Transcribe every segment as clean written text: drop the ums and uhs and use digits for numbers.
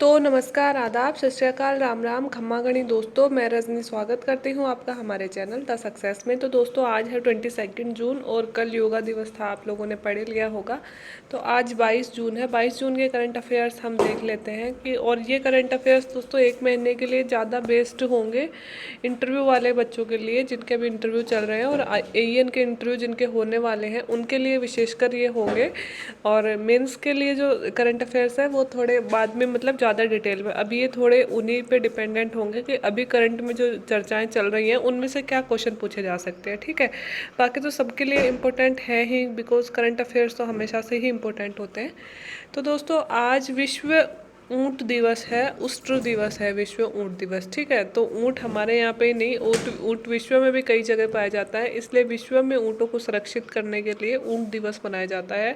तो नमस्कार, आदाब, सत श्री अकाल, राम राम, खम्मा गणी दोस्तों। मैं रजनी स्वागत करती हूँ आपका हमारे चैनल द सक्सेस में। तो दोस्तों आज है 22 जून और कल योगा दिवस था, आप लोगों ने पढ़ लिया होगा। तो आज 22 जून है। 22 जून के करंट अफेयर्स हम देख लेते हैं कि और ये करंट अफेयर्स दोस्तों 1 महीने के लिए ज़्यादा बेस्ड होंगे इंटरव्यू वाले बच्चों के लिए, जिनके भी इंटरव्यू चल रहे हैं, और एईएन के इंटरव्यू जिनके होने वाले हैं उनके लिए विशेषकर ये होंगे। और मेंस के लिए जो करंट अफेयर्स है वो थोड़े बाद में, मतलब ज़्यादा डिटेल में, अभी ये थोड़े उन्हीं पे डिपेंडेंट होंगे कि अभी करंट में जो चर्चाएं चल रही हैं उनमें से क्या क्वेश्चन पूछे जा सकते हैं। ठीक है, बाकी तो सबके लिए इम्पोर्टेंट है ही, बिकॉज करंट अफेयर्स तो हमेशा से ही इम्पोर्टेंट होते हैं। तो दोस्तों आज विश्व ऊंट दिवस है, उष्ट्र दिवस है, विश्व ऊंट दिवस। ठीक है, तो ऊंट हमारे यहाँ पे ही नहीं, ऊंट विश्व में भी कई जगह पाया जाता है, इसलिए विश्व में ऊंटों को सुरक्षित करने के लिए ऊंट दिवस मनाया जाता है।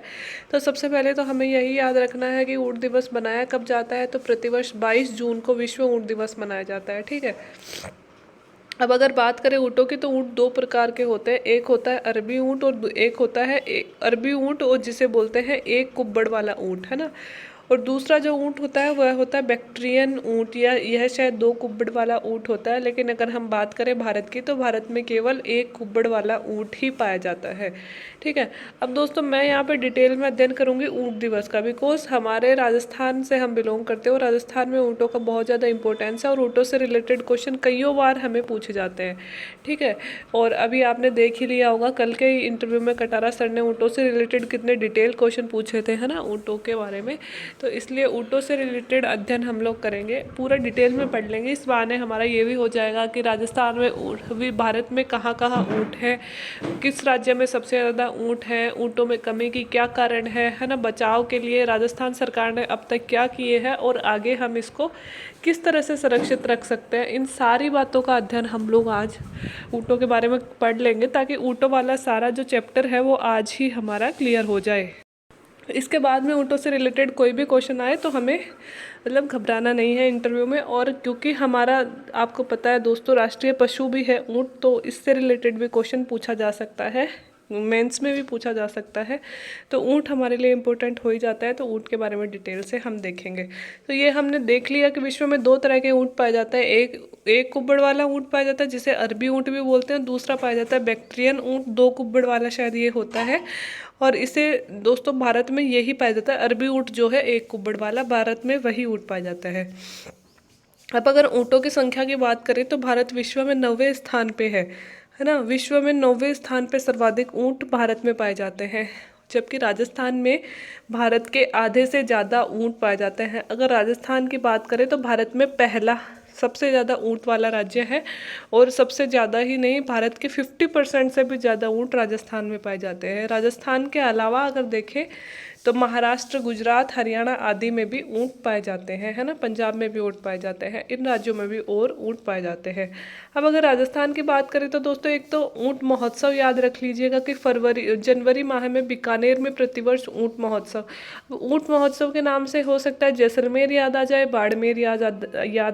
तो सबसे पहले तो हमें यही याद रखना है कि ऊंट दिवस मनाया कब जाता है। तो प्रतिवर्ष 22 जून को विश्व ऊंट दिवस मनाया जाता है। ठीक है, अब अगर बात करें ऊँटों की, तो ऊँट दो प्रकार के होते हैं। एक होता है अरबी ऊँट और एक होता है अरबी ऊँट, और जिसे बोलते हैं एक कुब्बड़ वाला ऊँट, है ना। और दूसरा जो ऊँट होता है वह होता है बैक्ट्रियन ऊँट, या यह शायद दो कुब्बड़ वाला ऊँट होता है। लेकिन अगर हम बात करें भारत की, तो भारत में केवल एक कुब्बड़ वाला ऊँट ही पाया जाता है। ठीक है, अब दोस्तों मैं यहाँ पे डिटेल में अध्ययन करूँगी ऊँट दिवस का, बिकॉज हमारे राजस्थान से हम बिलोंग करते हैं और राजस्थान में ऊँटों का बहुत ज़्यादा इंपॉर्टेंस है, और ऊँटों से रिलेटेड क्वेश्चन कईयों बार हमें पूछे जाते हैं। ठीक है, और अभी आपने देख ही लिया होगा, कल के इंटरव्यू में कटारा सर ने ऊँटों से रिलेटेड कितने डिटेल क्वेश्चन पूछे थे, है ना, ऊँटों के बारे में। तो इसलिए ऊँटों से रिलेटेड अध्ययन हम लोग करेंगे, पूरा डिटेल में पढ़ लेंगे। इस बहाने हमारा ये भी हो जाएगा कि राजस्थान में भी भारत में कहाँ कहाँ ऊँट है, किस राज्य में सबसे ज़्यादा ऊँट है, ऊँटों में कमी की क्या कारण है ना। बचाव के लिए राजस्थान सरकार ने अब तक क्या किए हैं और आगे हम इसको किस तरह से सुरक्षित रख सकते हैं, इन सारी बातों का अध्ययन हम लोग आज ऊँटों के बारे में पढ़ लेंगे, ताकि ऊँटों वाला सारा जो चैप्टर है वो आज ही हमारा क्लियर हो जाए। इसके बाद में ऊँटों से रिलेटेड कोई भी क्वेश्चन आए तो हमें मतलब घबराना नहीं है इंटरव्यू में। और क्योंकि हमारा, आपको पता है दोस्तों, राष्ट्रीय पशु भी है ऊँट, तो इससे रिलेटेड भी क्वेश्चन पूछा जा सकता है, मेंस में भी पूछा जा सकता है। तो ऊँट हमारे लिए इम्पोर्टेंट हो ही जाता है, तो ऊँट के बारे में डिटेल से हम देखेंगे। तो ये हमने देख लिया कि विश्व में दो तरह के ऊँट पाए जाते हैं। एक कुब्बड़ वाला ऊँट पाया जाता है जिसे अरबी ऊँट भी बोलते हैं, दूसरा पाया जाता है बैक्ट्रियन ऊँट, दो कुब्बड़ वाला शायद ये होता है। और इसे दोस्तों भारत में यही पाया जाता है, अरबी ऊँट जो है एक कुब्बड़ वाला, भारत में वही ऊँट पाया जाता है। अब अगर ऊँटों की संख्या की बात करें तो भारत विश्व में 9वें स्थान पे है ना। विश्व में 9वें स्थान पे सर्वाधिक ऊँट भारत में पाए जाते हैं, जबकि राजस्थान में भारत के आधे से ज़्यादा ऊँट पाए जाते हैं। अगर राजस्थान की बात करें तो भारत में पहला सबसे ज़्यादा ऊँट वाला राज्य है, और सबसे ज़्यादा ही नहीं, भारत के 50% से भी ज़्यादा ऊँट राजस्थान में पाए जाते हैं। राजस्थान के अलावा अगर देखें तो महाराष्ट्र, गुजरात, हरियाणा आदि में भी ऊँट पाए जाते हैं, है ना। पंजाब में भी ऊँट पाए जाते हैं, इन राज्यों में भी और ऊँट पाए जाते हैं। अब अगर राजस्थान की बात करें तो दोस्तों एक तो ऊँट महोत्सव याद रख लीजिएगा कि जनवरी माह में बीकानेर में प्रतिवर्ष ऊँट महोत्सव। ऊँट महोत्सव के नाम से हो सकता है जैसलमेर याद आ जाए, बाड़मेर याद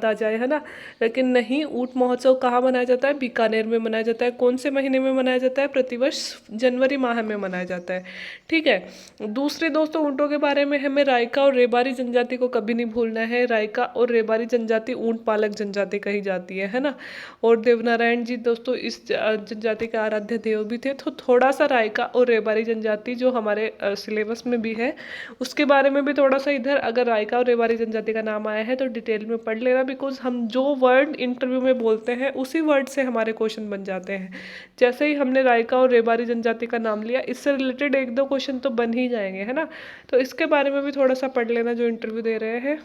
आ जाए, है ना। लेकिन नहीं, ऊँट महोत्सव कहाँ मनाया जाता है? बीकानेर में मनाया जाता है। कौन से महीने में मनाया जाता है? प्रतिवर्ष जनवरी माह में मनाया जाता है। ठीक है, दूसरे दोस्तों ऊँटों के बारे में हमें रायका और रेबारी जनजाति को कभी नहीं भूलना है। रायका और रेबारी जनजाति ऊँट पालक जनजाति कही जाती है ना। और देवनारायण जी दोस्तों इस जनजाति के आराध्य देव भी थे। तो थोड़ा सा रायका और रेबारी जनजाति जो हमारे सिलेबस में भी है, उसके बारे में भी थोड़ा सा इधर, अगर रायका और रेबारी जनजाति का नाम आया है तो डिटेल में पढ़ लेना, बिकॉज हम जो वर्ड इंटरव्यू में बोलते हैं उसी वर्ड से हमारे क्वेश्चन बन जाते हैं। जैसे ही हमने रायका और रेबारी जनजाति का नाम लिया, इससे रिलेटेड एक दो क्वेश्चन तो बन ही जाएंगे, है ना। तो इसके बारे में भी थोड़ा सा पढ़ लेना जो इंटरव्यू दे रहे हैं।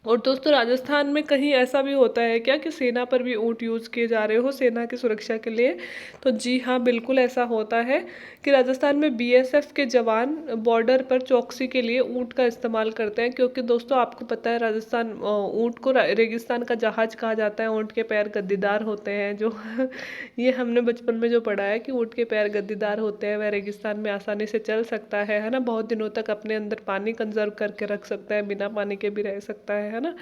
और दोस्तों राजस्थान में कहीं ऐसा भी होता है क्या कि सेना पर भी ऊँट यूज़ किए जा रहे हो, सेना की सुरक्षा के लिए? तो जी हाँ, बिल्कुल ऐसा होता है कि राजस्थान में बीएसएफ के जवान बॉर्डर पर चौकसी के लिए ऊँट का इस्तेमाल करते हैं। क्योंकि दोस्तों आपको पता है राजस्थान, ऊँट को रेगिस्तान का जहाज कहा जाता है। ऊँट के पैर गद्दीदार होते हैं जो ये हमने बचपन में जो पढ़ा है कि ऊँट के पैर गद्दीदार होते हैं, वह रेगिस्तान में आसानी से चल सकता है ना। बहुत दिनों तक अपने अंदर पानी कंजर्व करके रख सकता है, बिना पानी के भी रह सकता है ना।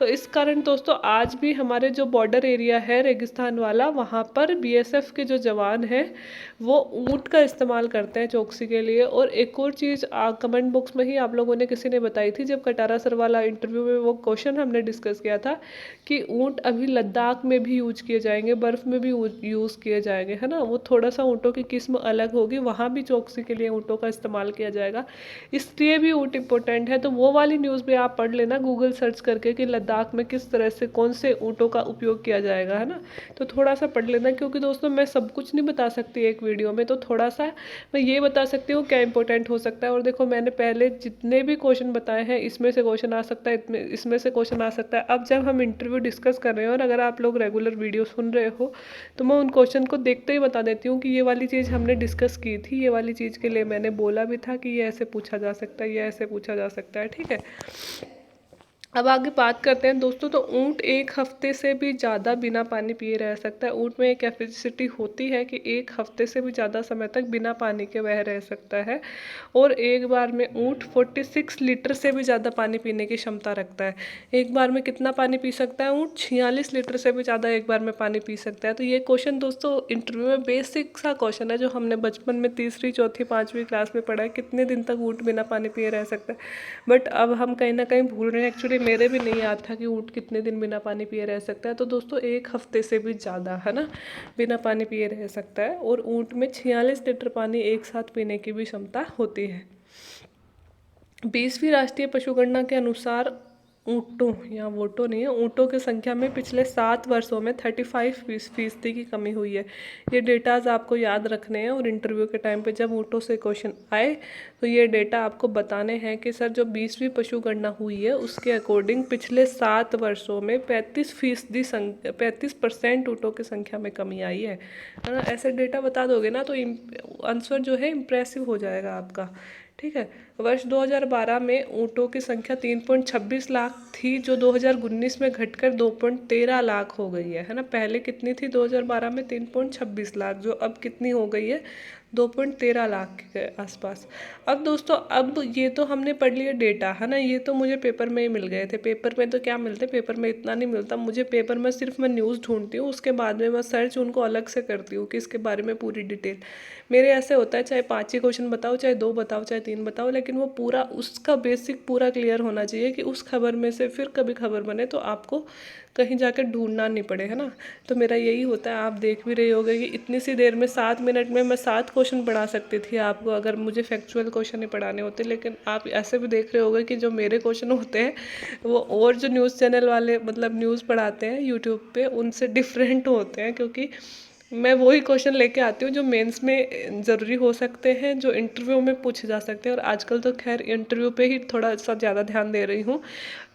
तो इस कारण दोस्तों आज भी हमारे जो बॉर्डर एरिया है रेगिस्तान वाला, वहाँ पर बीएसएफ के जो जवान हैं वो ऊँट का इस्तेमाल करते हैं चौकसी के लिए। और एक और चीज़ कमेंट बॉक्स में ही आप लोगों ने किसी ने बताई थी, जब कटारा सर वाला इंटरव्यू में वो क्वेश्चन हमने डिस्कस किया था कि ऊँट अभी लद्दाख में भी यूज किए जाएंगे, बर्फ़ में भी यूज़ किए जाएंगे, है ना। वो थोड़ा सा ऊँटों की किस्म अलग होगी, वहाँ भी चौकसी के लिए ऊँटों का इस्तेमाल किया जाएगा, इसलिए भी ऊँट इम्पोर्टेंट है। तो वो वाली न्यूज़ भी आप पढ़ लेना गूगल सर्च करके कि लद्दाख में किस तरह से कौन से ऊँटों का उपयोग किया जाएगा, है ना। तो थोड़ा सा पढ़ लेना, क्योंकि दोस्तों मैं सब कुछ नहीं बता सकती एक वीडियो में, तो थोड़ा सा मैं ये बता सकती हूँ क्या इंपॉर्टेंट हो सकता है। और देखो मैंने पहले जितने भी क्वेश्चन बताए हैं इसमें से क्वेश्चन आ सकता है, इसमें से क्वेश्चन आ सकता है। अब जब हम इंटरव्यू डिस्कस कर रहे हो और अगर आप लोग रेगुलर वीडियो सुन रहे हो तो मैं उन क्वेश्चन को देखते ही बता देती हूँ कि ये वाली चीज़ हमने डिस्कस की थी, ये वाली चीज़ के लिए मैंने बोला भी था कि ये ऐसे पूछा जा सकता है, ये ऐसे पूछा जा सकता है, ठीक है। अब आगे बात करते हैं दोस्तों। तो ऊँट एक हफ्ते से भी ज़्यादा बिना पानी पिए रह सकता है। ऊँट में एक कैपेसिटी होती है कि एक हफ्ते से भी ज़्यादा समय तक बिना पानी के वह रह सकता है। और एक बार में ऊँट 46 लीटर से भी ज़्यादा पानी पीने की क्षमता रखता है। एक बार में कितना पानी पी सकता है ऊँट? 46 लीटर से भी ज़्यादा एक बार में पानी पी सकता है। तो ये क्वेश्चन दोस्तों इंटरव्यू में बेसिक सा क्वेश्चन है जो हमने बचपन में तीसरी चौथी पाँचवीं क्लास में पढ़ा है, कितने दिन तक ऊँट बिना पानी पिए रह सकता है। बट अब हम कहीं ना कहीं भूल रहे हैं। एक्चुअली मेरे भी नहीं याद था कि ऊँट कितने दिन बिना पानी पिए रह सकता है। तो दोस्तों एक हफ्ते से भी ज़्यादा, है ना, बिना पानी पिए रह सकता है। और ऊँट में 46 लीटर पानी एक साथ पीने की भी क्षमता होती है। 20वीं राष्ट्रीय पशुगणना के अनुसार ऊँटों, यहाँ वोटों नहीं है, ऊँटों की संख्या में पिछले 7 वर्षों में 35% की कमी हुई है। ये डेटाज आपको याद रखने हैं और इंटरव्यू के टाइम पे जब ऊँटों से क्वेश्चन आए तो ये डेटा आपको बताने हैं कि सर जो 20वीं पशुगणना हुई है उसके अकॉर्डिंग पिछले 7 वर्षों में 35% ऊँटों की संख्या में कमी आई है ना। ऐसे डेटा बता दोगे ना तो आंसर जो है इम्प्रेसिव हो जाएगा आपका, ठीक है। वर्ष 2012 में ऊँटों की संख्या 3.26 लाख थी, जो 2019 में घटकर 2.13 लाख हो गई है ना। पहले कितनी थी 2012 में? 3.26 लाख, जो अब कितनी हो गई है? 2.13 लाख के आसपास। अब दोस्तों अब ये तो हमने पढ़ लिया डेटा, है ना, ये तो मुझे पेपर में ही मिल गए थे। पेपर में तो क्या मिलते, पेपर में इतना नहीं मिलता मुझे। पेपर में सिर्फ मैं न्यूज़ ढूंढती हूँ, उसके बाद में मैं सर्च उनको अलग से करती हूँ कि इसके बारे में पूरी डिटेल। मेरे ऐसे होता है चाहे 5 ही क्वेश्चन बताओ, चाहे 2 बताओ, चाहे 3 बताओ, लेकिन वो पूरा उसका बेसिक पूरा क्लियर होना चाहिए कि उस खबर में से फिर कभी खबर बने तो आपको कहीं जाकर ढूंढना नहीं पड़े, है ना। तो मेरा यही होता है। आप देख भी रहे होगे कि इतनी सी देर में 7 मिनट में मैं 7 क्वेश्चन पढ़ा सकती थी आपको, अगर मुझे फैक्चुअल क्वेश्चन ही पढ़ाने होते। लेकिन आप ऐसे भी देख रहे होगे कि जो मेरे क्वेश्चन होते हैं वो और जो न्यूज़ चैनल वाले मतलब न्यूज़ पढ़ाते हैं यूट्यूब पे उनसे डिफरेंट होते हैं, क्योंकि मैं वही क्वेश्चन लेके आती हूँ जो मेंस में ज़रूरी हो सकते हैं, जो इंटरव्यू में पूछे जा सकते हैं। और आजकल तो खैर इंटरव्यू पे ही थोड़ा सा ज़्यादा ध्यान दे रही हूँ।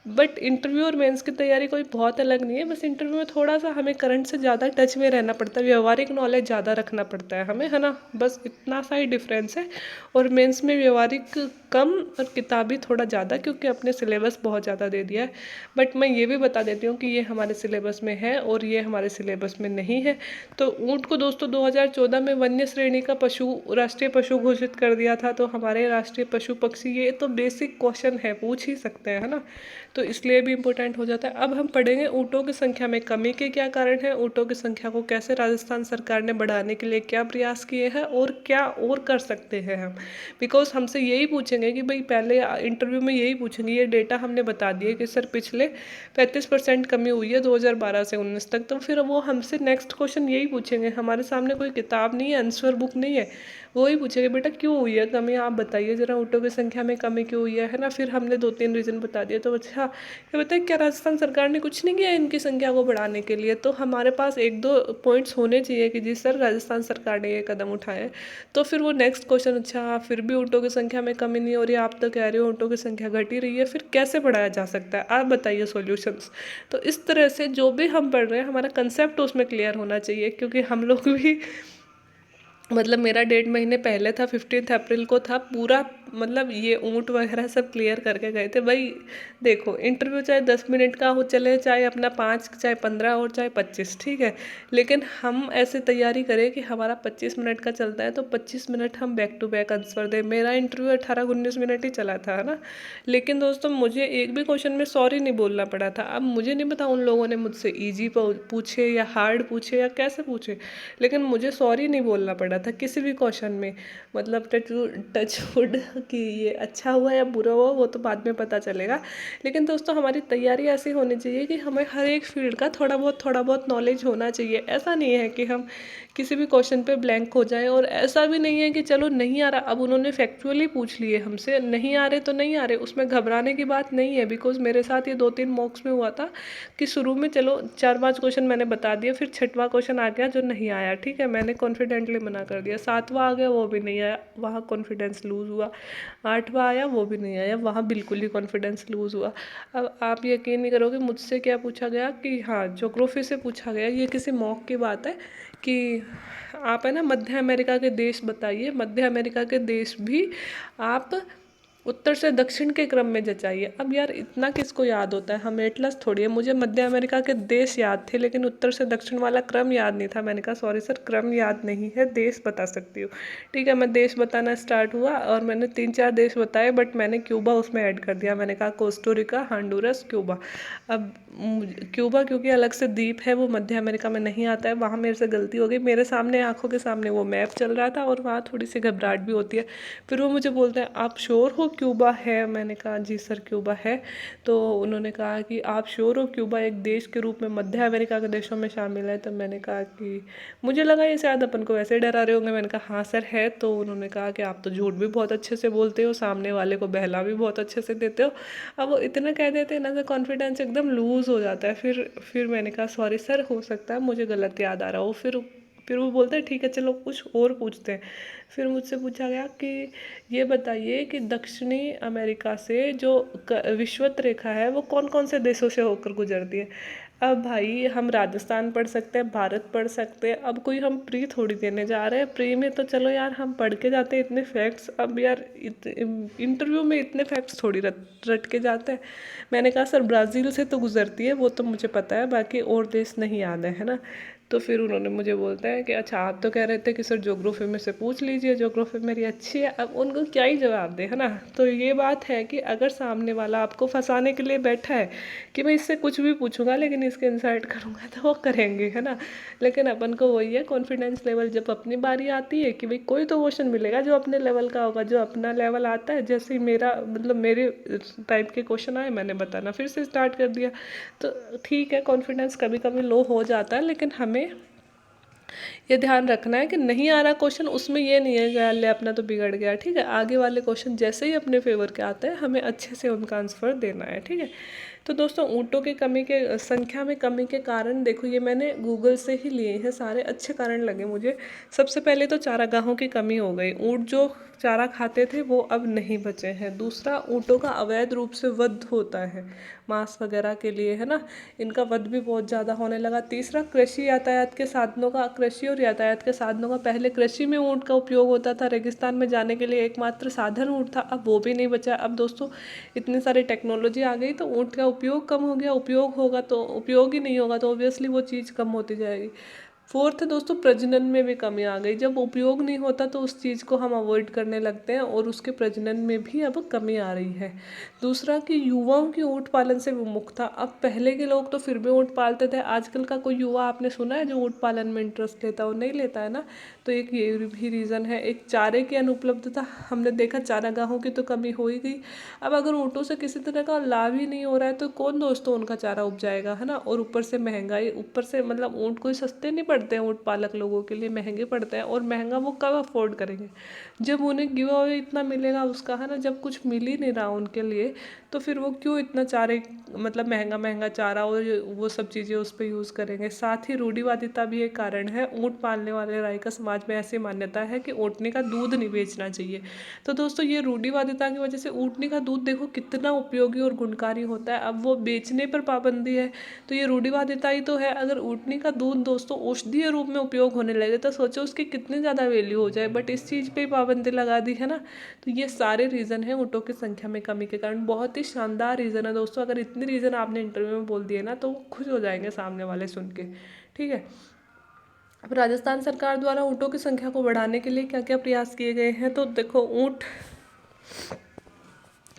बट इंटरव्यू और मेंस की तैयारी कोई बहुत अलग नहीं है, बस इंटरव्यू में थोड़ा सा हमें करंट से ज़्यादा टच में रहना पड़ता है, व्यवहारिक नॉलेज ज़्यादा रखना पड़ता है हमें, है ना। बस इतना सा ही डिफरेंस है। और मेंस में व्यवहारिक कम और किताबी थोड़ा ज़्यादा, क्योंकि अपने सिलेबस बहुत ज़्यादा दे दिया है। बट मैं ये भी बता देती हूँ कि ये हमारे सिलेबस में है और ये हमारे सिलेबस में नहीं है। तो ऊँट को दोस्तों 2014 में वन्य श्रेणी का पशु, राष्ट्रीय पशु घोषित कर दिया था। तो हमारे राष्ट्रीय पशु पक्षी, ये तो बेसिक क्वेश्चन है, पूछ ही सकते हैं, है ना। तो इसलिए भी इम्पोर्टेंट हो जाता है। अब हम पढ़ेंगे ऊँटों की संख्या में कमी के क्या कारण हैं, ऊँटों की संख्या को कैसे राजस्थान सरकार ने बढ़ाने के लिए क्या प्रयास किए हैं और क्या और कर सकते हैं हम। बिकॉज हमसे यही पूछेंगे कि भाई, पहले इंटरव्यू में यही पूछेंगे, ये डेटा हमने बता दिए कि सर पिछले 35% कमी हुई है 2012 से 19 तक। तो फिर वो हमसे नेक्स्ट क्वेश्चन यही पूछेंगे। हमारे सामने कोई किताब नहीं है, आंसर बुक नहीं है, वही पूछेंगे बेटा क्यों हुई है कमी, आप बताइए ज़रा ऊँटों की संख्या में कमी क्यों हुई है ना। फिर हमने 2-3 रीज़न बता दिए। तो अच्छा ये बताइए, क्या राजस्थान सरकार ने कुछ नहीं किया इनकी संख्या को बढ़ाने के लिए? तो हमारे पास 1-2 पॉइंट्स होने चाहिए कि जी सर राजस्थान सरकार ने ये कदम उठाए। तो फिर वो नेक्स्ट क्वेश्चन, अच्छा फिर भी ऊँटों की संख्या में कमी नहीं हो रही, आप तो कह रहे हो ऊँटों की संख्या घट ही रही है, फिर कैसे बढ़ाया जा सकता है, आप बताइए सॉल्यूशंस। तो इस तरह से जो भी हम पढ़ रहे हैं हमारा कंसेप्ट उसमें क्लियर होना चाहिए, क्योंकि हम लोग भी मतलब मेरा 1.5 महीने पहले था, 15 अप्रैल को था, पूरा मतलब ये ऊँट वगैरह सब क्लियर करके गए थे भाई। देखो इंटरव्यू चाहे 10 मिनट का हो चले, चाहे अपना 5, चाहे 15 और चाहे 25, ठीक है, लेकिन हम ऐसे तैयारी करें कि हमारा 25 मिनट का चलता है तो 25 मिनट हम बैक टू बैक आंसर दें। मेरा इंटरव्यू 18-19 मिनट ही चला था, है ना, लेकिन दोस्तों मुझे एक भी क्वेश्चन में सॉरी नहीं बोलना पड़ा था। अब मुझे नहीं पता उन लोगों ने मुझसे ईजी पूछे या हार्ड पूछे या कैसे पूछे, लेकिन मुझे सॉरी नहीं बोलना पड़ा था किसी भी क्वेश्चन में। मतलब टच वुड कि ये अच्छा हुआ या बुरा हुआ वो तो बाद में पता चलेगा, लेकिन दोस्तों हमारी तैयारी ऐसी होनी चाहिए कि हमें हर एक फील्ड का थोड़ा बहुत नॉलेज होना चाहिए। ऐसा नहीं है कि हम किसी भी क्वेश्चन पे ब्लैंक हो जाए, और ऐसा भी नहीं है कि चलो नहीं आ रहा, अब उन्होंने फैक्चुअली पूछ लिए हमसे, नहीं आ रहे तो नहीं आ रहे, उसमें घबराने की बात नहीं है। बिकॉज मेरे साथ ये 2-3 मॉक्स में हुआ था कि शुरू में चलो 4-5 क्वेश्चन मैंने बता दिया, फिर 6वां क्वेश्चन आ गया जो नहीं आया, ठीक है, मैंने कॉन्फिडेंटली मना कर दिया। 7वां आ गया वो भी नहीं आया, वहाँ कॉन्फिडेंस लूज़ हुआ। 8वां आया वो भी नहीं आया, वहाँ बिल्कुल ही कॉन्फिडेंस लूज़ हुआ। अब आप यकीन नहीं करोगे मुझसे क्या पूछा गया कि हाँ ज्योग्राफी से पूछा गया, ये किसी मॉक की बात है कि आप है ना मध्य अमेरिका के देश बताइए, मध्य अमेरिका के देश भी आप उत्तर से दक्षिण के क्रम में जचाइए। अब यार इतना किसको याद होता है, हम एटलस थोड़ी है। मुझे मध्य अमेरिका के देश याद थे लेकिन उत्तर से दक्षिण वाला क्रम याद नहीं था। मैंने कहा सॉरी सर, क्रम याद नहीं है, देश बता सकती हूँ। ठीक है, मैं देश बताना स्टार्ट हुआ और मैंने 3-4 देश बताए, बट मैंने क्यूबा उसमें ऐड कर दिया। मैंने कहा कोस्टोरिका, हॉन्डुरस, क्यूबा। अब क्यूबा क्योंकि अलग से द्वीप है, वो मध्य अमेरिका में नहीं आता है, वहाँ मेरे से गलती हो गई। मेरे सामने आंखों के सामने वो मैप चल रहा था और वहाँ थोड़ी सी घबराहट भी होती है। फिर वो मुझे बोलते हैं आप श्योर हो क्यूबा है? मैंने कहा जी सर क्यूबा है। तो उन्होंने कहा कि आप श्योर हो क्यूबा एक देश के रूप में मध्य अमेरिका के देशों में शामिल है? तो मैंने कहा कि मुझे लगा ये शायद अपन को वैसे डरा रहे होंगे। मैंने कहा हाँ सर है। तो उन्होंने कहा कि आप तो झूठ भी बहुत अच्छे से बोलते हो, सामने वाले को बहला भी बहुत अच्छे से देते हो। अब वो इतना कह देते हैं ना तो कॉन्फिडेंस एकदम लूज़ हो जाता है। फिर मैंने कहा सॉरी सर, हो सकता है मुझे गलत याद आ रहा हो। फिर वो बोलते हैं ठीक है चलो कुछ और पूछते हैं। फिर मुझसे पूछा गया कि ये बताइए कि दक्षिणी अमेरिका से जो विषुवत रेखा है वो कौन कौन से देशों से होकर गुजरती है। अब भाई हम राजस्थान पढ़ सकते हैं, भारत पढ़ सकते हैं, अब कोई हम प्री थोड़ी देने जा रहे हैं। प्री में तो चलो यार हम पढ़ के जाते हैं इतने फैक्ट्स, अब यार इंटरव्यू में इतने फैक्ट्स थोड़ी रट के जाते हैं। मैंने कहा सर ब्राज़ील से तो गुजरती है, वो तो मुझे पता है, बाकी और देश नहीं याद है ना। तो फिर उन्होंने मुझे बोलते हैं कि अच्छा आप तो कह रहे थे कि सर ज्योग्राफी में से पूछ लीजिए, ज्योग्राफी मेरी अच्छी है। अब उनको क्या ही जवाब दे, है ना। तो ये बात है कि अगर सामने वाला आपको फंसाने के लिए बैठा है कि मैं इससे कुछ भी पूछूंगा लेकिन इसके इंसल्ट करूंगा, तो वो करेंगे, है ना। लेकिन अपन को वही है कॉन्फिडेंस लेवल, जब अपनी बारी आती है कि भाई कोई तो क्वेश्चन मिलेगा जो अपने लेवल का होगा, जो अपना लेवल आता है। जैसे ही मेरा मतलब मेरे टाइप के क्वेश्चन आए मैंने बताना फिर से स्टार्ट कर दिया। तो ठीक है कॉन्फिडेंस कभी कभी लो हो जाता है, लेकिन हमें ये ध्यान रखना है कि नहीं आ रहा क्वेश्चन, उसमें ये नहीं है कि यार ले अपना तो बिगड़ गया। ठीक है, आगे वाले क्वेश्चन जैसे ही अपने फेवर के आते हैं हमें अच्छे से उनका आंसर देना है। ठीक है, तो दोस्तों ऊँटों की कमी के संख्या में कमी के कारण देखो, ये मैंने गूगल से ही लिए हैं, सारे अच्छे कारण लगे मुझे। सबसे पहले तो चारागाहों की कमी हो गई, ऊँट जो चारा खाते थे वो अब नहीं बचे हैं। दूसरा, ऊँटों का अवैध रूप से वध होता है मांस वगैरह के लिए, है ना, इनका वध भी बहुत ज़्यादा होने लगा। तीसरा, कृषि यातायात के साधनों का, कृषि और यातायात के साधनों का, पहले कृषि में ऊँट का उपयोग होता था, रेगिस्तान में जाने के लिए एकमात्र साधन ऊँट था, अब वो भी नहीं बचा। अब दोस्तों इतनी सारी टेक्नोलॉजी आ गई तो ऊँट का उपयोग कम हो गया, उपयोग होगा तो उपयोग ही नहीं होगा तो ऑब्वियसली वो चीज़ कम होती जाएगी। फोर्थ है दोस्तों, प्रजनन में भी कमी आ गई, जब उपयोग नहीं होता तो उस चीज़ को हम अवॉइड करने लगते हैं और उसके प्रजनन में भी अब कमी आ रही है। दूसरा कि युवाओं की ऊँट पालन से विमुखता, अब पहले के लोग तो फिर भी ऊँट पालते थे, आजकल का कोई युवा आपने सुना है जो ऊँट पालन में इंटरेस्ट लेता हो? नहीं लेता है ना। तो एक ये भी रीज़न है। एक चारे की अनुपलब्धता, हमने देखा चारागाहों की तो कमी हो ही गई। अब अगर ऊँटों से किसी तरह का लाभ ही नहीं हो रहा है तो कौन दोस्तों उनका चारा उपजाएगा, है ना। और ऊपर से महंगाई, ऊपर से मतलब ऊँट कोई सस्ते नहीं पड़ते हैं, ऊँट पालक लोगों के लिए महंगे पड़ते हैं, और महंगा वो कब अफोर्ड करेंगे जब उन्हें गिव अवे इतना मिलेगा उसका, है ना। जब कुछ मिल ही नहीं रहा उनके लिए तो फिर वो क्यों इतना चारे मतलब महंगा महंगा चारा और वो सब चीज़ें उस पर यूज़ करेंगे। साथ ही रूढ़िवादिता भी एक कारण है। ऊँट पालने वाले राय का समाज में ऐसी मान्यता है कि ऊँटनी का दूध नहीं बेचना चाहिए। तो दोस्तों ये रूढ़िवादिता की वजह से ऊँटनी का दूध देखो कितना उपयोगी और गुणकारी होता है, अब वो बेचने पर पाबंदी है तो ये रूढ़िवादिता ही तो है। अगर ऊँटनी का दूध दोस्तों औषधीय रूप में उपयोग होने लगे तो सोचो उसकी कितनी ज़्यादा वैल्यू हो जाए, बट इस चीज़ पे पाबंदी लगा दी है ना। तो ये सारे रीज़न है ऊँटों की संख्या में कमी के कारण। बहुत ही शानदार रीज़न है दोस्तों, अगर इतनी रीज़न आपने इंटरव्यू में बोल दिए ना तो वो खुश हो जाएंगे सामने वाले सुन के, ठीक है। अब राजस्थान सरकार द्वारा ऊँटों की संख्या को बढ़ाने के लिए क्या क्या प्रयास किए गए हैं, तो देखो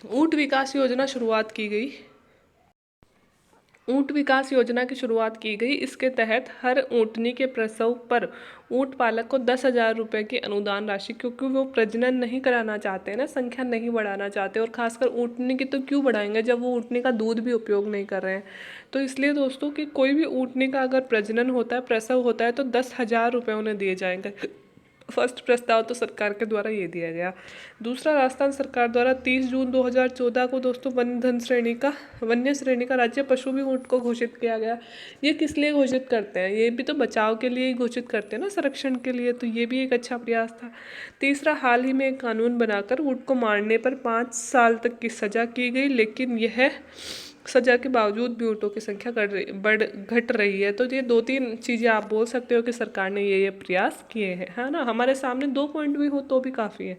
ऊँट विकास योजना शुरुआत की गई। ऊँट विकास योजना की शुरुआत की गई। इसके तहत हर ऊँटनी के प्रसव पर ऊँट पालक को 10,000 रुपये की अनुदान राशि, क्योंकि वो प्रजनन नहीं कराना चाहते हैं ना, संख्या नहीं बढ़ाना चाहते, और खासकर ऊँटनी की तो क्यों बढ़ाएंगे जब वो ऊँटनी का दूध भी उपयोग नहीं कर रहे हैं। तो इसलिए दोस्तों कि कोई भी ऊँटनी का अगर प्रजनन होता है, प्रसव होता है, तो 10,000 रुपये उन्हें दिए जाएंगे। फर्स्ट प्रस्ताव तो सरकार के द्वारा ये दिया गया। दूसरा, राजस्थान सरकार द्वारा 30 जून 2014 को दोस्तों वन्य श्रेणी का राज्य पशु भी ऊँट को घोषित किया गया। ये किस लिए घोषित करते हैं, ये भी तो बचाव के लिए ही घोषित करते हैं ना, संरक्षण के लिए, तो ये भी एक अच्छा प्रयास था। तीसरा, हाल ही में एक कानून बनाकर ऊँट को मारने पर 5 साल तक की सजा की गई, लेकिन यह सजा के बावजूद भी ऊँटों की संख्या घट रही है। तो ये 2-3 चीज़ें आप बोल सकते हो कि सरकार ने ये प्रयास किए हैं, है ना। हमारे सामने 2 पॉइंट भी हो तो भी काफ़ी है,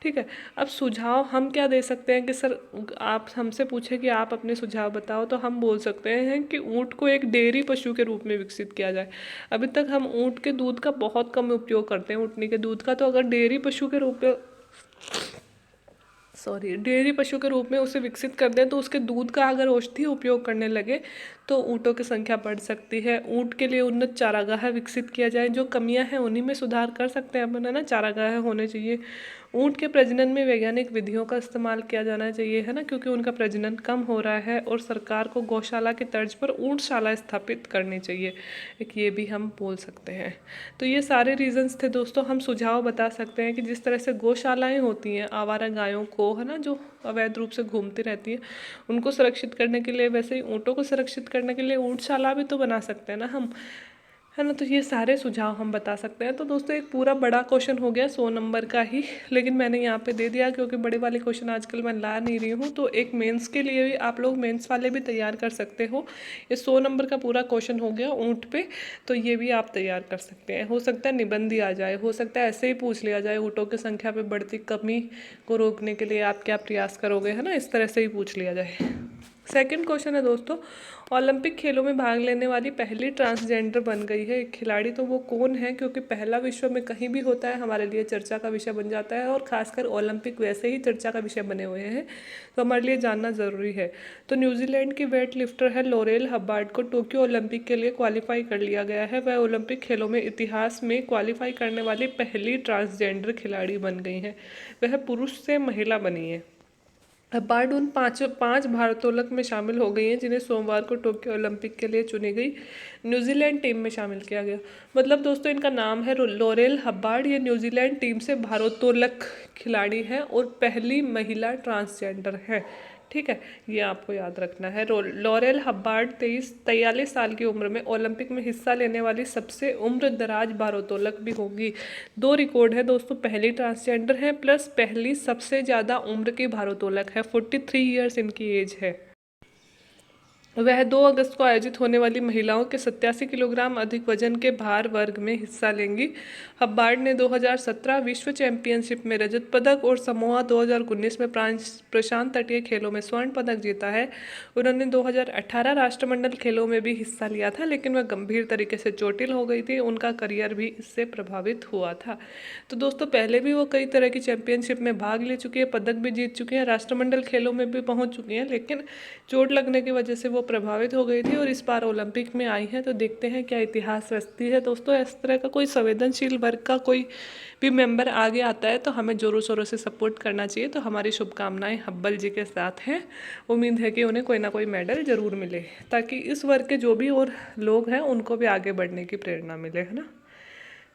ठीक है। अब सुझाव हम क्या दे सकते हैं कि सर आप हमसे पूछे कि आप अपने सुझाव बताओ, तो हम बोल सकते हैं कि ऊँट को एक डेयरी पशु के रूप में विकसित किया जाए। अभी तक हम ऊँट के दूध का बहुत कम उपयोग करते हैं, ऊँटनी के दूध का, तो अगर डेयरी पशु के रूप में उसे विकसित कर दें तो उसके दूध का अगर औषधि उपयोग करने लगे तो ऊँटों की संख्या बढ़ सकती है। ऊँट के लिए उन्नत चारागाह विकसित किया जाए, जो कमियां हैं उन्हीं में सुधार कर सकते हैं अपन, है ना। चारागाह होने चाहिए। ऊँट के प्रजनन में वैज्ञानिक विधियों का इस्तेमाल किया जाना चाहिए, है ना, क्योंकि उनका प्रजनन कम हो रहा है। और सरकार को गौशाला की तर्ज पर ऊँटशाला स्थापित करनी चाहिए, एक ये भी हम बोल सकते हैं। तो ये सारे रीजंस थे दोस्तों। हम सुझाव बता सकते हैं कि जिस तरह से गौशालाएँ होती हैं आवारा गायों को, है ना, जो अवैध रूप से घूमती रहती है, उनको सुरक्षित करने के लिए, वैसे ही ऊँटों को सुरक्षित करने के लिए ऊँटशाला भी तो बना सकते हैं ना हम, है ना। तो ये सारे सुझाव हम बता सकते हैं। तो दोस्तों एक पूरा बड़ा क्वेश्चन हो गया 100 नंबर का ही, लेकिन मैंने यहाँ पे दे दिया क्योंकि बड़े वाले क्वेश्चन आजकल मैं ला नहीं रही हूँ। तो एक मेंस के लिए भी आप लोग मेंस वाले भी तैयार कर सकते हो। ये 100 नंबर का पूरा क्वेश्चन हो गया ऊँट पे, तो ये भी आप तैयार कर सकते हैं। हो सकता है निबंध ही आ जाए, हो सकता है ऐसे ही पूछ लिया जाए, ऊँटों की संख्या पर बढ़ती कमी को रोकने के लिए आप क्या प्रयास करोगे, है ना, इस तरह से ही पूछ लिया जाए। सेकंड क्वेश्चन है दोस्तों, ओलंपिक खेलों में भाग लेने वाली पहली ट्रांसजेंडर बन गई है एक खिलाड़ी, तो वो कौन है, क्योंकि पहला विश्व में कहीं भी होता है हमारे लिए चर्चा का विषय बन जाता है, और खासकर ओलंपिक वैसे ही चर्चा का विषय बने हुए हैं, तो हमारे लिए जानना ज़रूरी है। तो न्यूजीलैंड की वेट लिफ्टर है लॉरेल हब्बार्ड को टोक्यो ओलंपिक के लिए क्वालिफाई कर लिया गया है। वह ओलंपिक खेलों में इतिहास में क्वालिफाई करने वाली पहली ट्रांसजेंडर खिलाड़ी बन गई हैं। वह पुरुष से महिला बनी है। हब्बार्ड उन पाँच भारोत्तोलक में शामिल हो गई हैं जिन्हें सोमवार को टोक्यो ओलंपिक के लिए चुनी गई न्यूजीलैंड टीम में शामिल किया गया। मतलब दोस्तों इनका नाम है लॉरेल हब्बार्ड, ये न्यूजीलैंड टीम से भारोत्तोलक खिलाड़ी हैं और पहली महिला ट्रांसजेंडर है, ठीक है, ये आपको याद रखना है। लॉरेल हब्बार्ड 43 साल की उम्र में ओलंपिक में हिस्सा लेने वाली सबसे उम्रदराज भारोत्तोलक भी होंगी। 2 रिकॉर्ड है दोस्तों, पहली ट्रांसजेंडर है प्लस पहली सबसे ज़्यादा उम्र की भारोत्तोलक है। 43 ईयर्स इनकी एज है। वह 2 अगस्त को आयोजित होने वाली महिलाओं के 87 किलोग्राम अधिक वजन के भार वर्ग में हिस्सा लेंगी। हब्बार्ड ने 2017 विश्व चैंपियनशिप में रजत पदक और समोआ 2019 में प्रशांत तटीय खेलों में स्वर्ण पदक जीता है। उन्होंने 2018 राष्ट्रमंडल खेलों में भी हिस्सा लिया था, लेकिन वह गंभीर तरीके से चोटिल हो गई थी, उनका करियर भी इससे प्रभावित हुआ था। तो दोस्तों पहले भी वो कई तरह की चैंपियनशिप में भाग ले चुकी है, पदक भी जीत चुकी हैं, राष्ट्रमंडल खेलों में भी पहुँच चुकी हैं, लेकिन चोट लगने की वजह से वो प्रभावित हो गई थी और इस बार ओलंपिक में आई हैं। तो देखते हैं क्या इतिहास रचती है दोस्तों। इस तरह का कोई संवेदनशील वर्ग का कोई भी मेंबर आगे आता है तो हमें जोरों शोरों से सपोर्ट करना चाहिए। तो हमारी शुभकामनाएं हब्बल जी के साथ हैं। उम्मीद है कि उन्हें कोई ना कोई मेडल जरूर मिले, ताकि इस वर्ग के जो भी और लोग हैं उनको भी आगे बढ़ने की प्रेरणा मिले, है ना।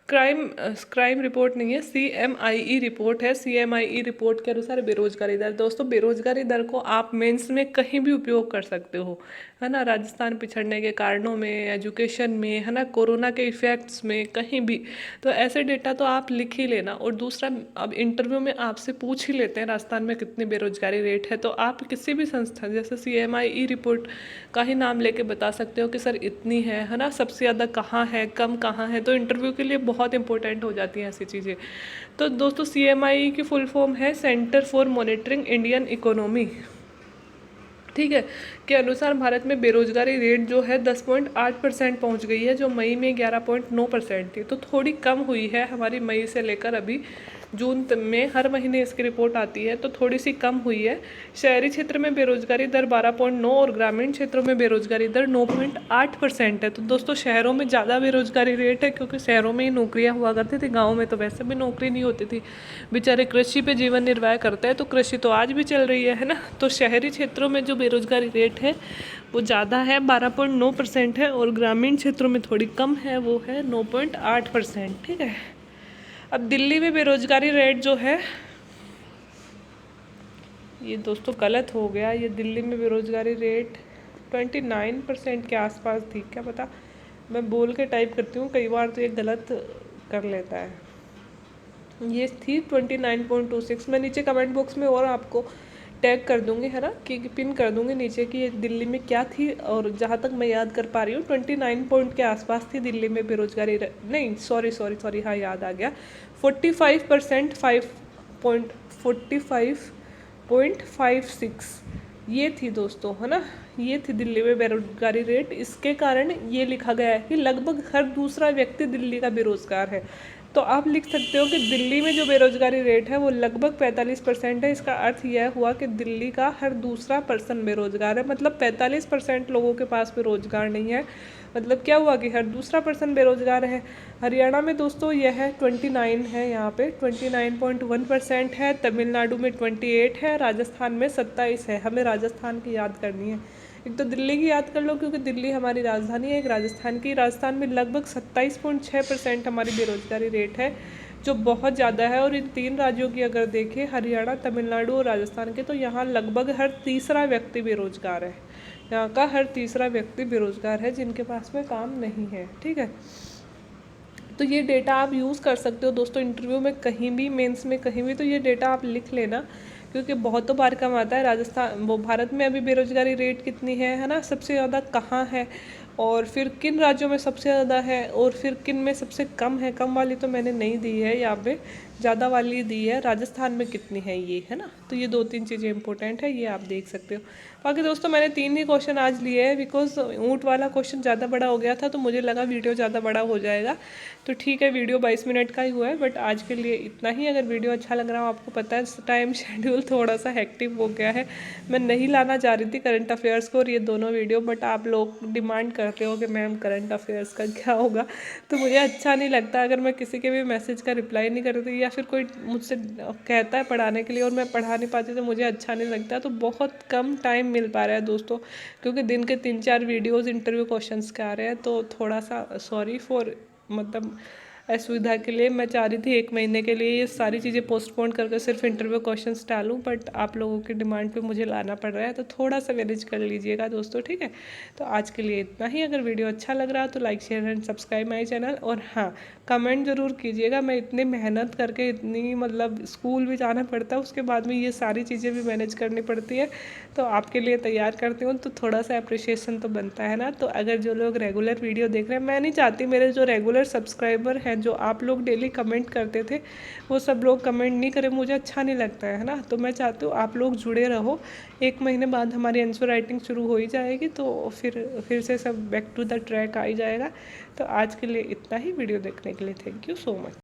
क्राइम रिपोर्ट नहीं है, CMIE रिपोर्ट है। CMIE रिपोर्ट के अनुसार बेरोजगारी दर, दोस्तों बेरोजगारी दर को आप मेंस में कहीं भी उपयोग कर सकते हो, है ना। राजस्थान पिछड़ने के कारणों में, एजुकेशन में, है ना, कोरोना के इफेक्ट्स में, कहीं भी। तो ऐसे डेटा तो आप लिख ही लेना। और दूसरा, अब इंटरव्यू में आपसे पूछ ही लेते हैं राजस्थान में कितनी बेरोजगारी रेट है, तो आप किसी भी संस्था जैसे CMIE रिपोर्ट का ही नाम लेके बता सकते हो कि सर इतनी है ना। सबसे ज़्यादा कहाँ है, कम कहाँ है, तो इंटरव्यू के लिए बहुत इंपॉर्टेंट हो जाती हैं ऐसी चीज़ें। तो दोस्तों CMIE की फुल फॉर्म है centre for monitoring Indian economy, ठीक है, के अनुसार भारत में बेरोजगारी रेट जो है 10.8% पहुँच गई है, जो मई में 11.9% थी। तो थोड़ी कम हुई है हमारी मई से लेकर अभी जून में, हर महीने इसकी रिपोर्ट आती है, तो थोड़ी सी कम हुई है। शहरी क्षेत्र में बेरोजगारी दर 12.9 और ग्रामीण क्षेत्रों में बेरोजगारी दर 9.8% है। तो दोस्तों शहरों में ज़्यादा बेरोजगारी रेट है, क्योंकि शहरों में ही नौकरियां हुआ करती थी, गाँव में तो वैसे भी नौकरी नहीं होती थी। बेचारे कृषि पे जीवन निर्वाह करते हैं, तो कृषि तो आज भी चल रही है ना। तो शहरी क्षेत्रों में जो बेरोजगारी रेट है वो ज़्यादा है, 12.9% है, और ग्रामीण क्षेत्रों में थोड़ी कम है, वो है 9.8%, ठीक है। अब दिल्ली में बेरोजगारी रेट जो है, ये दोस्तों गलत हो गया, ये दिल्ली में बेरोजगारी रेट 29% के आसपास थी, क्या पता, मैं बोल के टाइप करती हूँ, कई बार तो ये गलत कर लेता है। ये थी 29.26। मैं नीचे कमेंट बॉक्स में और आपको टैग कर दूंगी, है ना, कि पिन कर दूंगी नीचे कि ये दिल्ली में क्या थी। और जहाँ तक मैं याद कर पा रही हूँ 29 पॉइंट के आसपास थी दिल्ली में बेरोजगारी। नहीं, सॉरी, हाँ याद आ गया, 45%, 45.56 ये थी दोस्तों, है ना। ये थी दिल्ली में बेरोजगारी रेट। इसके कारण ये लिखा गया है कि लगभग हर दूसरा व्यक्ति दिल्ली का बेरोजगार है। तो आप लिख सकते हो कि दिल्ली में जो बेरोजगारी रेट है वो लगभग 45% है। इसका अर्थ यह हुआ कि दिल्ली का हर दूसरा पर्सन बेरोजगार है, मतलब 45% लोगों के पास में रोजगार नहीं है। मतलब क्या हुआ कि हर दूसरा पर्सन बेरोजगार है। हरियाणा में दोस्तों यह 29 है, यहाँ पे 29.1% है। तमिलनाडु में 28 है, राजस्थान में 27 है। हमें राजस्थान की याद करनी है, एक तो दिल्ली की याद कर लो क्योंकि दिल्ली हमारी राजधानी है, एक राजस्थान की। राजस्थान में लगभग 27.6% हमारी बेरोजगारी रेट है, जो बहुत ज़्यादा है। और इन तीन राज्यों की अगर देखें, हरियाणा, तमिलनाडु और राजस्थान के, तो यहाँ लगभग हर तीसरा व्यक्ति बेरोजगार है। यहाँ का हर तीसरा व्यक्ति बेरोजगार है जिनके पास में काम नहीं है, ठीक है। तो ये डेटा आप यूज़ कर सकते हो दोस्तों इंटरव्यू में, कहीं भी, मेंस में, कहीं भी। तो ये डेटा आप लिख लेना, क्योंकि बहुतों बार कम आता है। राजस्थान, वो भारत में अभी बेरोजगारी रेट कितनी है ना, सबसे ज़्यादा कहाँ है, और फिर किन राज्यों में सबसे ज़्यादा है, और फिर किन में सबसे कम है। कम वाली तो मैंने नहीं दी है यहाँ पे, ज़्यादा वाली दी है। राजस्थान में कितनी है ये, है ना। तो ये 2-3 चीज़ें इंपॉर्टेंट है, ये आप देख सकते हो। बाकी दोस्तों मैंने 3 ही क्वेश्चन आज लिए हैं, बिकॉज ऊँट वाला क्वेश्चन ज़्यादा बड़ा हो गया था, तो मुझे लगा वीडियो ज़्यादा बड़ा हो जाएगा। तो ठीक है, वीडियो 22 मिनट का ही हुआ है, बट आज के लिए इतना ही। अगर वीडियो अच्छा लग रहा हो, आपको पता है टाइम शेड्यूल थोड़ा सा हेक्टिक हो गया है, मैं नहीं लाना चाह रही थी करंट अफेयर्स को और ये दोनों वीडियो, बट आप लोग डिमांड करते हो कि मैम करंट अफेयर्स का क्या होगा, तो मुझे अच्छा नहीं लगता अगर मैं किसी के भी मैसेज का रिप्लाई नहीं करती, या फिर कोई मुझसे कहता है पढ़ाने के लिए और मैं पढ़ा नहीं पाती, तो मुझे अच्छा नहीं लगता। तो बहुत कम टाइम मिल पा रहा है दोस्तों, क्योंकि दिन के 3-4 वीडियोज़ इंटरव्यू क्वेश्चंस के आ रहे हैं, तो थोड़ा सा सॉरी फॉर, मतलब असुविधा के लिए। मैं चाह रही थी 1 महीने के लिए ये सारी चीज़ें पोस्टपोन करके सिर्फ इंटरव्यू क्वेश्चंस डालूं, बट आप लोगों की डिमांड पे मुझे लाना पड़ रहा है, तो थोड़ा सा मैनेज कर लीजिएगा दोस्तों, ठीक है। तो आज के लिए इतना ही। अगर वीडियो अच्छा लग रहा है तो like, share and subscribe my channel, और हाँ, कमेंट ज़रूर कीजिएगा। मैं इतनी मेहनत करके, इतनी मतलब स्कूल भी जाना पड़ता है, उसके बाद में ये सारी चीज़ें भी मैनेज करनी पड़ती है, तो आपके लिए तैयार करती हूँ, तो थोड़ा सा अप्रिशिएशन तो बनता है ना। तो अगर जो लोग रेगुलर वीडियो देख रहे हैं, मैं नहीं चाहती मेरे जो रेगुलर सब्सक्राइबर हैं, जो आप लोग डेली कमेंट करते थे, वो सब लोग कमेंट नहीं करें, मुझे अच्छा नहीं लगता है ना। तो मैं चाहती हूँ आप लोग जुड़े रहो। 1 महीने बाद हमारी आंसर राइटिंग शुरू हो ही जाएगी, तो फिर से सब बैक टू द ट्रैक आ ही जाएगा। तो आज के लिए इतना ही। वीडियो देखने के लिए थैंक यू सो मच।